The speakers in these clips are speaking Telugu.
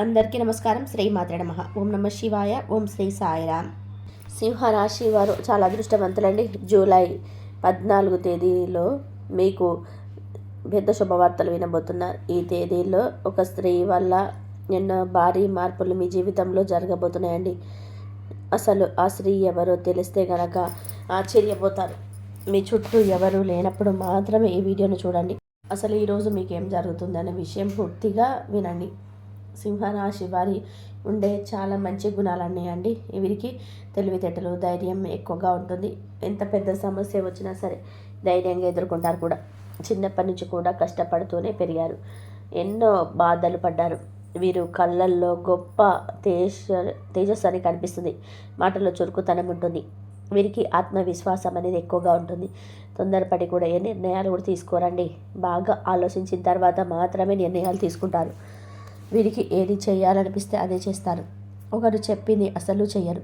అందరికీ నమస్కారం. శ్రీ మాత్రే నమః. ఓం నమ శివాయ. ఓం శ్రీ సాయిరామ్. సింహరాశి వారు చాలా అదృష్టవంతులండి. జూలై 14 తేదీలో మీకు పెద్ద శుభవార్తలు వినబోతున్నారు. ఈ తేదీలో ఒక స్త్రీ వల్ల ఎన్నో భారీ మార్పులు మీ జీవితంలో జరగబోతున్నాయండి. అసలు ఆ స్త్రీ ఎవరో తెలిస్తే గనక ఆశ్చర్యపోతారు. మీ చుట్టూ ఎవరు లేనప్పుడు మాత్రమే ఈ వీడియోను చూడండి. అసలు ఈరోజు మీకు ఏం జరుగుతుందనే విషయం పూర్తిగా వినండి. సింహరాశి వారి ఉండే చాలా మంచి గుణాలు ఉన్నాయండి. వీరికి తెలివితేటలు, ధైర్యం ఎక్కువగా ఉంటుంది. ఎంత పెద్ద సమస్య వచ్చినా సరే ధైర్యంగా ఎదుర్కొంటారు కూడా. చిన్నప్పటి నుంచి కూడా కష్టపడుతూనే పెరిగారు. ఎన్నో బాధలు పడ్డారు. వీరు కళ్ళల్లో గొప్ప తేజస్సు అని కనిపిస్తుంది. మాటల్లో చురుకుతనం ఉంటుంది. వీరికి ఆత్మవిశ్వాసం అనేది ఎక్కువగా ఉంటుంది. తొందరపడి కూడా ఏ నిర్ణయాలు కూడా తీసుకోరండి. బాగా ఆలోచించిన తర్వాత మాత్రమే నిర్ణయాలు తీసుకుంటారు. వీరికి ఏది చేయాలనిపిస్తే అదే చేస్తారు. ఒకరు చెప్పింది అసలు చెయ్యరు.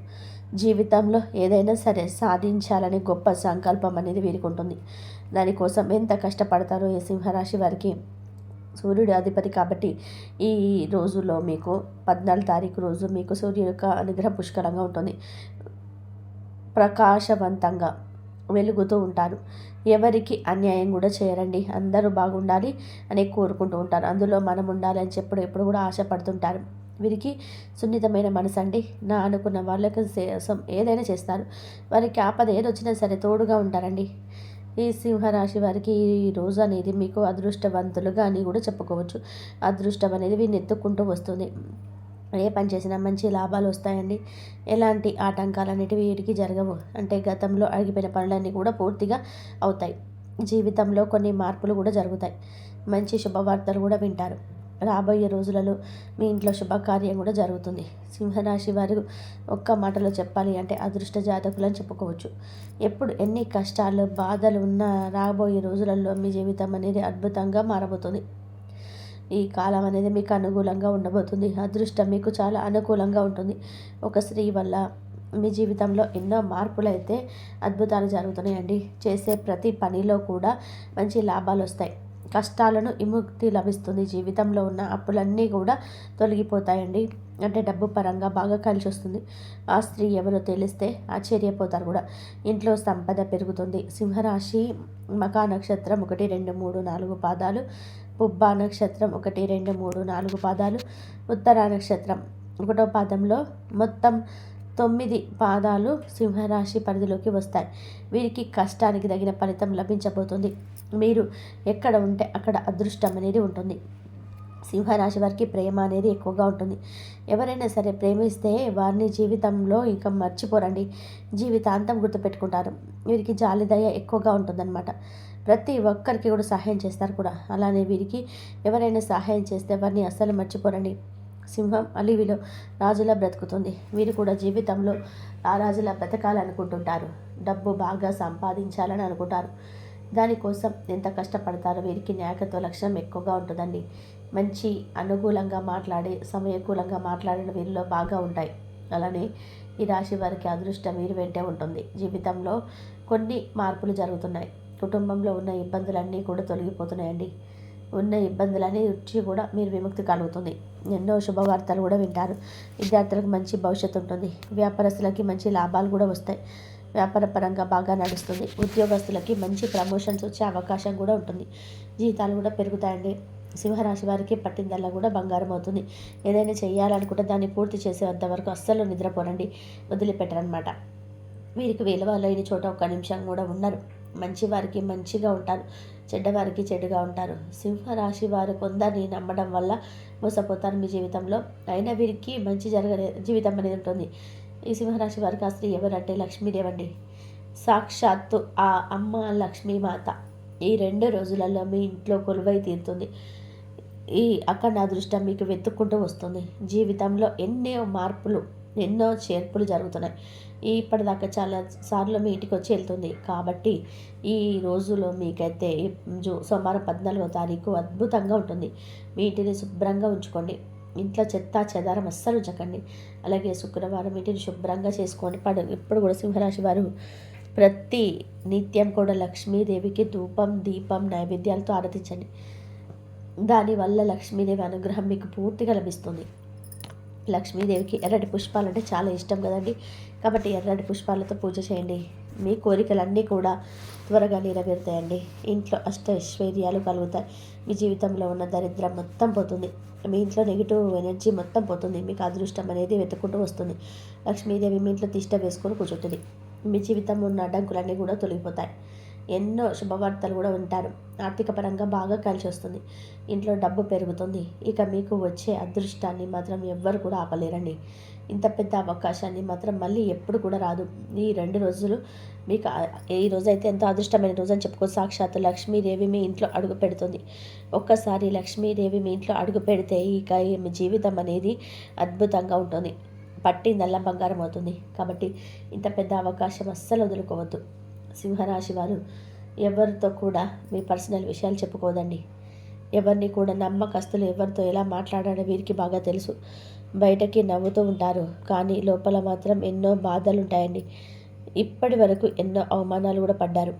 జీవితంలో ఏదైనా సరే సాధించాలనే గొప్ప సంకల్పం అనేది వీరికి ఉంటుంది. దానికోసం ఎంత కష్టపడతారో ఈ సింహరాశి వారికి సూర్యుడు అధిపతి కాబట్టి ఈ రోజులో మీకు 14 తారీఖు రోజు మీకు సూర్యుడి యొక్క అనుగ్రహం పుష్కలంగా ఉంటుంది. ప్రకాశవంతంగా వెలుగుతూ ఉంటారు. ఎవరికి అన్యాయం కూడా చేయరండి. అందరూ బాగుండాలి అని కోరుకుంటూ ఉంటారు. అందులో మనం ఉండాలి అని ఎప్పుడు కూడా ఆశపడుతుంటారు. వీరికి సున్నితమైన మనసు అండి. నా అనుకున్న వాళ్ళకి ఏదైనా చేస్తారు. వారికి ఆపద ఏదొచ్చినా సరే తోడుగా ఉంటారండి. ఈ సింహరాశి వారికి ఈ రోజు అనేది మీకు అదృష్టవంతులుగా అని కూడా చెప్పుకోవచ్చు. అదృష్టం అనేది వీరిని ఎత్తుక్కుంటూ వస్తుంది. ఏ పని చేసినా మంచి లాభాలు వస్తాయండి. ఎలాంటి ఆటంకాలు అనేటివి వీటికి జరగవు. అంటే గతంలో ఆగిపోయిన పనులన్నీ కూడా పూర్తిగా అవుతాయి. జీవితంలో కొన్ని మార్పులు కూడా జరుగుతాయి. మంచి శుభవార్తలు కూడా వింటారు. రాబోయే రోజులలో మీ ఇంట్లో శుభకార్యం కూడా జరుగుతుంది. సింహరాశి వారు ఒక్క మాటలో చెప్పాలి అంటే అదృష్ట జాతకులు అని చెప్పుకోవచ్చు. ఎప్పుడు ఎన్ని కష్టాలు బాధలు ఉన్నా రాబోయే రోజులలో మీ జీవితం అనేది అద్భుతంగా మారబోతుంది. ఈ కాలం అనేది మీకు అనుకూలంగా ఉండబోతుంది. అదృష్టం మీకు చాలా అనుకూలంగా ఉంటుంది. ఒక స్త్రీ వల్ల మీ జీవితంలో ఎన్నో మార్పులు అయితే అద్భుతాలు జరుగుతున్నాయండి. చేసే ప్రతి పనిలో కూడా మంచి లాభాలు వస్తాయి. కష్టాలను విముక్తి లభిస్తుంది. జీవితంలో ఉన్న అప్పులన్నీ కూడా తొలగిపోతాయండి. అంటే డబ్బు పరంగా బాగా కలిసి వస్తుంది. ఆ స్త్రీ ఎవరో తెలిస్తే ఆశ్చర్యపోతారు కూడా. ఇంట్లో సంపద పెరుగుతుంది. సింహరాశి మకా నక్షత్రం 1, 2, 3, 4 పాదాలు, పుబ్బా నక్షత్రం 1, 2, 3, 4 పాదాలు, ఉత్తరా నక్షత్రం 1వ పాదంలో మొత్తం 9 పాదాలు సింహరాశి పరిధిలోకి వస్తాయి. వీరికి కష్టానికి తగిన ఫలితం లభించబోతుంది. మీరు ఎక్కడ ఉంటే అక్కడ అదృష్టం అనేది ఉంటుంది. సింహరాశి వారికి ప్రేమ అనేది ఎక్కువగా ఉంటుంది. ఎవరైనా సరే ప్రేమిస్తే వారిని జీవితంలో ఇంకా మర్చిపోరండి. జీవితాంతం గుర్తుపెట్టుకుంటారు. వీరికి జాలిదయ ఎక్కువగా ఉంటుందన్నమాట. ప్రతి ఒక్కరికి కూడా సహాయం చేస్తారు కూడా. అలానే వీరికి ఎవరైనా సహాయం చేస్తే వారిని అస్సలు మర్చిపోరండి. సింహం అలివిలో రాజులా బ్రతుకుతుంది. వీరు కూడా జీవితంలో ఆ రాజులా బ్రతకాలనుకుంటుంటారు. డబ్బు బాగా సంపాదించాలని అనుకుంటారు. దానికోసం ఎంత కష్టపడతారో వీరికి న్యాయకత్వ లక్షణం ఎక్కువగా ఉంటుందండి. మంచి అనుకూలంగా మాట్లాడే సమయకూలంగా మాట్లాడిన వీరిలో బాగా ఉంటాయి. అలానే ఈ రాశి వారికి అదృష్టం వీరి వెంటే ఉంటుంది. జీవితంలో కొన్ని మార్పులు జరుగుతున్నాయి. కుటుంబంలో ఉన్న ఇబ్బందులన్నీ కూడా తొలగిపోతున్నాయండి. ఉన్న ఇబ్బందులన్నీ వచ్చి కూడా మీరు విముక్తి కలుగుతుంది. ఎన్నో శుభవార్తలు కూడా వింటారు. విద్యార్థులకు మంచి భవిష్యత్తు ఉంటుంది. వ్యాపారస్తులకి మంచి లాభాలు కూడా వస్తాయి. వ్యాపార పరంగా బాగా నడుస్తుంది. ఉద్యోగస్తులకి మంచి ప్రమోషన్స్ వచ్చే అవకాశం కూడా ఉంటుంది. జీతాలు కూడా పెరుగుతాయండి. సింహరాశి వారికి పట్టిందల్లా కూడా బంగారం అవుతుంది. ఏదైనా చేయాలనుకుంటే దాన్ని పూర్తి చేసేంత వరకు అస్సలు నిద్రపోనండి, వదిలిపెట్టరనమాట. వీరికి విలువ లేని చోట ఒక్క నిమిషం కూడా ఉండరు. మంచివారికి మంచిగా ఉంటారు, చెడ్డవారికి చెడుగా ఉంటారు. సింహరాశి వారు కొందరిని నమ్మడం వల్ల మోసపోతారు మీ జీవితంలో. అయినా వీరికి మంచి జీవితం అనేది ఉంటుంది. ఈ సింహరాశి వారికి ఆ స్త్రీ ఎవరంటే లక్ష్మీదేవి అండి. సాక్షాత్తు ఆ అమ్మ లక్ష్మీమాత ఈ 2 రోజులలో మీ ఇంట్లో కొలువై తీరుతుంది. ఈ అఖండ అదృష్టం మీకు వెతుక్కుంటూ వస్తుంది. జీవితంలో ఎన్నో మార్పులు, ఎన్నో చేర్పులు జరుగుతున్నాయి. ఇప్పటిదాకా చాలా సార్లు మీ ఇంటికి వచ్చి వెళ్తుంది. కాబట్టి ఈ రోజులో మీకైతే సోమవారం 14వ తారీఖు అద్భుతంగా ఉంటుంది. మీ ఇంటిని శుభ్రంగా ఉంచుకోండి. ఇంట్లో చెత్త చెదారం అస్సలు ఉంచకండి. అలాగే శుక్రవారం ఇంటిని శుభ్రంగా చేసుకోండి. ఇప్పుడు కూడా సింహరాశి వారు ప్రతి నిత్యం కూడా లక్ష్మీదేవికి ధూపం దీపం నైవేద్యాలతో ఆరాధించండి. దానివల్ల లక్ష్మీదేవి అనుగ్రహం మీకు పూర్తిగా లభిస్తుంది. లక్ష్మీదేవికి ఎర్రటి పుష్పాలంటే చాలా ఇష్టం కదండి. కాబట్టి ఎర్రటి పుష్పాలతో పూజ చేయండి. మీ కోరికలన్నీ కూడా త్వరగా నెరవేరుతాయండి. ఇంట్లో ఐశ్వర్యాలు కలుగుతాయి. మీ జీవితంలో ఉన్న దరిద్రం మొత్తం పోతుంది. మీ ఇంట్లో నెగిటివ్ ఎనర్జీ మొత్తం పోతుంది. మీకు అదృష్టం అనేది వెతుక్కుంటూ వస్తుంది. లక్ష్మీదేవి మీ ఇంట్లో తిష్ట వేసుకొని కూర్చుంటుంది. మీ జీవితంలో ఉన్న అడ్డంకులన్నీ కూడా తొలగిపోతాయి. ఎన్నో శుభవార్తలు కూడా ఉంటారు. ఆర్థిక పరంగా బాగా కలిసి వస్తుంది. ఇంట్లో డబ్బు పెరుగుతుంది. ఇక మీకు వచ్చే అదృష్టాన్ని మాత్రం ఎవ్వరు కూడా ఆపలేరండి. ఇంత పెద్ద అవకాశాన్ని మాత్రం మళ్ళీ ఎప్పుడు కూడా రాదు. ఈ 2 రోజులు మీకు ఈ రోజు అయితే ఎంతో అదృష్టమైన రోజు అని చెప్పుకో. సాక్షాత్తు లక్ష్మీదేవి మీ ఇంట్లో అడుగు పెడుతుంది. ఒక్కసారి లక్ష్మీదేవి మీ ఇంట్లో అడుగు పెడితే ఇక మీ జీవితం అనేది అద్భుతంగా ఉంటుంది. పట్టిందల్లా బంగారం అవుతుంది. కాబట్టి ఇంత పెద్ద అవకాశం అస్సలు వదులుకోవద్దు. సింహరాశి వారు ఎవరితో కూడా మీ పర్సనల్ విషయాలు చెప్పుకోదండి. ఎవరిని కూడా నమ్మకస్తులు ఎవరితో ఎలా మాట్లాడాలో వీరికి బాగా తెలుసు. బయటకి నవ్వుతూ ఉంటారు, కానీ లోపల మాత్రం ఎన్నో బాధలు ఉంటాయండి. ఇప్పటి వరకు ఎన్నో అవమానాలు కూడా పడ్డారు.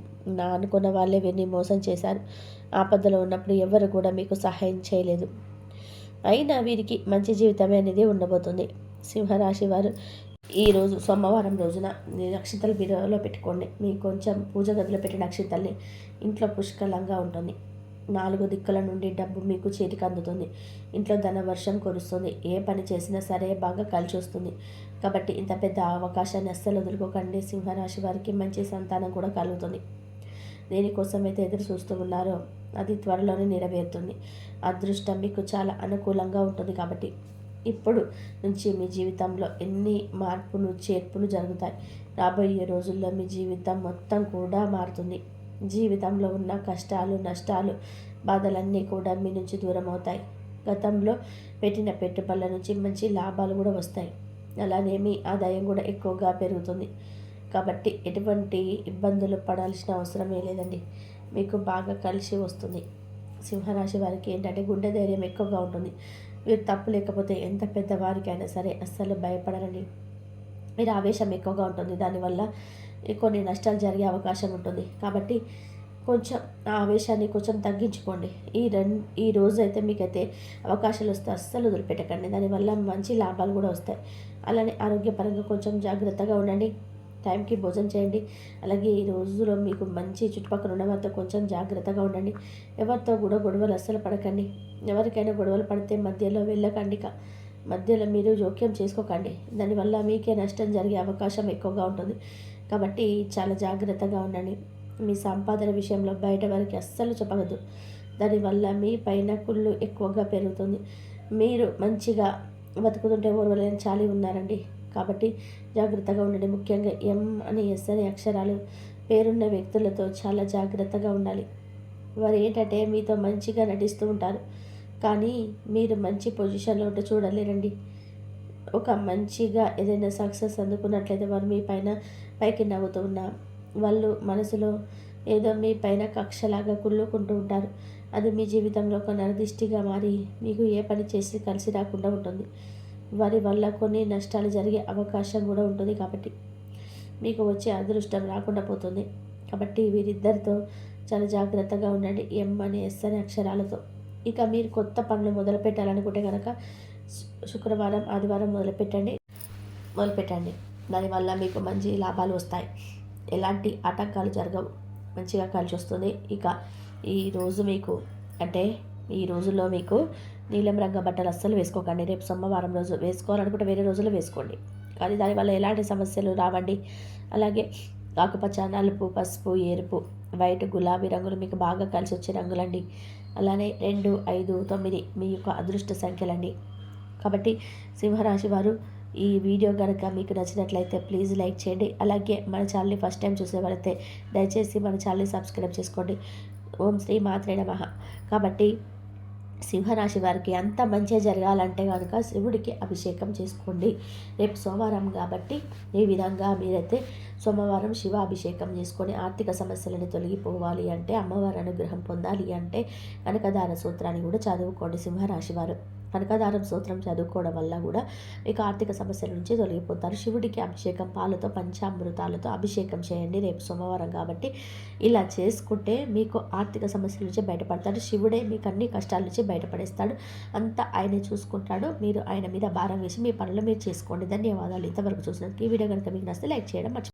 అనుకున్న వాళ్ళే వీరిని మోసం చేశారు. ఆపదలో ఉన్నప్పుడు ఎవరు కూడా మీకు సహాయం చేయలేదు. అయినా వీరికి మంచి జీవితమే అనేది ఉండబోతుంది. సింహరాశి వారు ఈరోజు సోమవారం రోజున నక్షత్రాలు బీరువాలో పెట్టుకోండి. మీకు కొంచెం పూజ గదిలో పెట్టిన నక్షత్రాల్ని ఇంట్లో పుష్కలంగా ఉంటుంది. 4 దిక్కుల నుండి డబ్బు మీకు చేతికి అందుతుంది. ఇంట్లో ధన వర్షం కురుస్తుంది. ఏ పని చేసినా సరే బాగా కలిసి వస్తుంది. కాబట్టి ఇంత పెద్ద అవకాశాన్ని అస్సలు వదులుకోకండి. సింహరాశి వారికి మంచి సంతానం కూడా కలుగుతుంది. దేనికోసం అయితే ఎదురు చూస్తూ ఉన్నారో అది త్వరలోనే నెరవేరుతుంది. అదృష్టం మీకు చాలా అనుకూలంగా ఉంటుంది. కాబట్టి ఇప్పుడు నుంచి మీ జీవితంలో ఎన్ని మార్పులు చేర్పులు జరుగుతాయి. రాబోయే రోజుల్లో మీ జీవితం మొత్తం కూడా మారుతుంది. జీవితంలో ఉన్న కష్టాలు, నష్టాలు, బాధలన్నీ కూడా మీ నుంచి దూరం అవుతాయి. గతంలో పెట్టిన పెట్టుబడుల నుంచి మంచి లాభాలు కూడా వస్తాయి. అలానే మీ ఆదాయం కూడా ఎక్కువగా పెరుగుతుంది. కాబట్టి ఎటువంటి ఇబ్బందులు పడాల్సిన అవసరమే లేదండి. మీకు బాగా కలిసి వస్తుంది. సింహరాశి వారికి ఏంటంటే గుండె ధైర్యం ఎక్కువగా ఉంటుంది. మీరు తప్పు లేకపోతే ఎంత పెద్దవారికైనా సరే అస్సలు భయపడరండి. మీరు ఆవేశం ఎక్కువగా ఉంటుంది. దానివల్ల కొన్ని నష్టాలు జరిగే అవకాశం ఉంటుంది. కాబట్టి కొంచెం ఆ ఆవేశాన్ని కొంచెం తగ్గించుకోండి. ఈ రోజు అయితే మీకైతే అవకాశాలు వస్తే అస్సలు వదిలిపెట్టకండి. దానివల్ల మంచి లాభాలు కూడా వస్తాయి. అలానే ఆరోగ్యపరంగా కొంచెం జాగ్రత్తగా ఉండండి. టైంకి భోజనం చేయండి. అలాగే ఈ రోజులో మీకు మంచి చుట్టుపక్కల ఉన్న వారితో కొంచెం జాగ్రత్తగా ఉండండి. ఎవరితో కూడా గొడవలు అస్సలు పడకండి. ఎవరికైనా గొడవలు పడితే మధ్యలో వెళ్ళకండి. మధ్యలో మీరు జోక్యం చేసుకోకండి. దానివల్ల మీకే నష్టం జరిగే అవకాశం ఎక్కువగా ఉంటుంది. కాబట్టి చాలా జాగ్రత్తగా ఉండండి. మీ సంపాదన విషయంలో బయట వారికి అస్సలు చెప్పవద్దు. దానివల్ల మీ పైన కుళ్ళు ఎక్కువగా పెరుగుతుంది. మీరు మంచిగా బతుకుతుంటే ఓర్వలేని చాలి ఉన్నారండి. కాబట్టి జాగ్రత్తగా ఉండండి. ముఖ్యంగా ఎం అని ఎస్ అనే అక్షరాలు పేరున్న వ్యక్తులతో చాలా జాగ్రత్తగా ఉండాలి. వారు ఏంటంటే మీతో మంచిగా నటిస్తూ ఉంటారు, కానీ మీరు మంచి పొజిషన్లో ఉంటే చూడలేరండి. ఒక మంచిగా ఏదైనా సక్సెస్ అందుకున్నట్లయితే వారు మీ పైన పైకి నవ్వుతూ ఉన్నా వాళ్ళు మనసులో ఏదో మీ పైన కక్షలాగా కుళ్ళుకుంటూ ఉంటారు. అది మీ జీవితంలో ఒక నరదిష్టిగా మారి మీకు ఏ పని చేసి కలిసి రాకుండా ఉంటుంది. వారి వల్ల కొన్ని నష్టాలు జరిగే అవకాశం కూడా ఉంటుంది. కాబట్టి మీకు వచ్చే అదృష్టం రాకుండా పోతుంది. కాబట్టి వీరిద్దరితో చాలా జాగ్రత్తగా ఉండండి. ఎం అని ఎస్ అనే అక్షరాలతో. ఇక మీరు కొత్త పనులు మొదలు పెట్టాలనుకుంటే కనుక శుక్రవారం, ఆదివారం మొదలుపెట్టండి. దానివల్ల మీకు మంచి లాభాలు వస్తాయి. ఎలాంటి ఆటంకాలు జరగవు. మంచిగా కలిసి వస్తుంది. ఇక ఈరోజు మీకు అంటే ఈ రోజుల్లో మీకు నీలం రంగు బట్టలు అస్సలు వేసుకోకండి. రేపు సోమవారం రోజు వేసుకోవాలనుకుంటే వేరే రోజుల్లో వేసుకోండి, కానీ దానివల్ల ఎలాంటి సమస్యలు రావండి. అలాగే ఆకుపచ్చ, నలుపు, పసుపు, ఎరుపు, వైట్, గులాబీ రంగులు మీకు బాగా కలిసి వచ్చే రంగులండి. అలానే 2, 5, 9 మీ యొక్క అదృష్ట సంఖ్యలండి. కాబట్టి సింహరాశి వారు ఈ వీడియో కనుక మీకు నచ్చినట్లయితే ప్లీజ్ లైక్ చేయండి. అలాగే మన ఛానల్ని ఫస్ట్ టైం చూసేవారైతే దయచేసి మన ఛానల్ని సబ్స్క్రైబ్ చేసుకోండి. ఓం శ్రీ మాత్రే నమః. కాబట్టి సింహరాశి వారికి అంత మంచిగా జరగాలంటే కనుక శివుడికి అభిషేకం చేసుకోండి. రేపు సోమవారం కాబట్టి ఈ విధంగా మీరైతే సోమవారం శివ అభిషేకం చేసుకొని ఆర్థిక సమస్యలను తొలగిపోవాలి అంటే, అమ్మవారి అనుగ్రహం పొందాలి అంటే కనకదార సూత్రాన్ని కూడా చదువుకోండి సింహరాశి వారు. కనకదారం స్తోత్రం చదువుకోవడం వల్ల కూడా మీకు ఆర్థిక సమస్యల నుంచి తొలగిపోతారు. శివుడికి అభిషేకం పాలతో పంచామృతాలతో అభిషేకం చేయండి రేపు సోమవారం కాబట్టి. ఇలా చేసుకుంటే మీకు ఆర్థిక సమస్యల నుంచి బయటపడతాడు. శివుడే మీకు అన్ని కష్టాల నుంచి బయటపడేస్తాడు. అంతా ఆయనే చూసుకుంటాడు. మీరు ఆయన మీద భారం వేసి మీ పనులు మీరు చేసుకోండి. ధన్యవాదాలు. ఇంతవరకు చూసినందుకు ఈ వీడియో కనుక మీకు నచ్చితే లైక్ చేయడం మర్చిపోకండి.